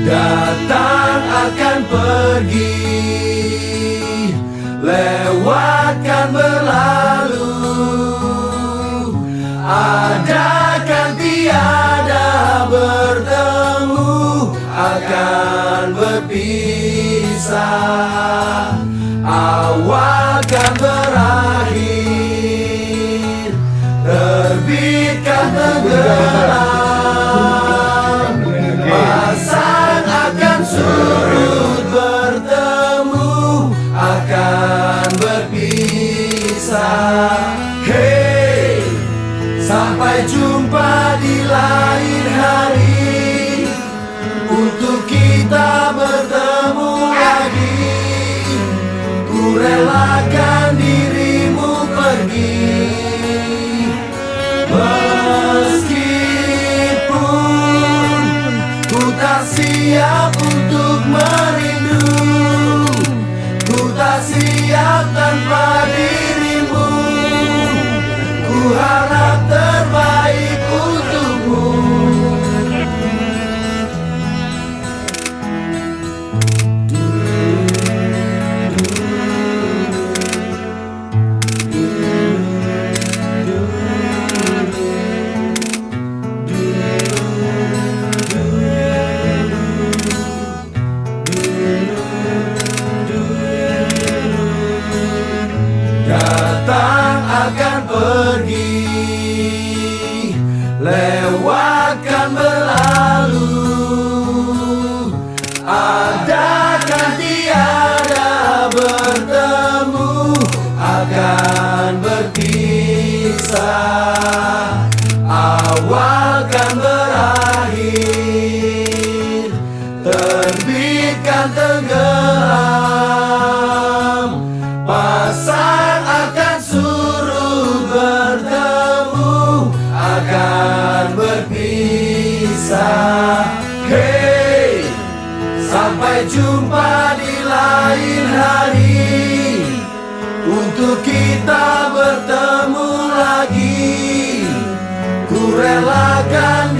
Datang akan pergi, lewatkan berlalu, ada kan tiada bertemu, akan berpisah. Awal kan berakhir, terbitkan tenggelam, pasang akan surut, bertemu akan berpisah. Hey, sampai jumpa di lain hari, untuk kita bertemu lagi. Ku relakan dirimu pergi, meskipun ku tak siap untuk merindu, ku tak siap tanpa dirimu. Ku harap terbaik untukmu. Datang akan pergi, lewatkan berlalu, ada kan tiada bertemu, akan berpisah. Awal kan berakhir, terbitkan tenggelam, pasang akan surut, bertemu akan berpisah. Hey, sampai jumpa di lain hari, untuk kita bertemu lagi. Ku relakan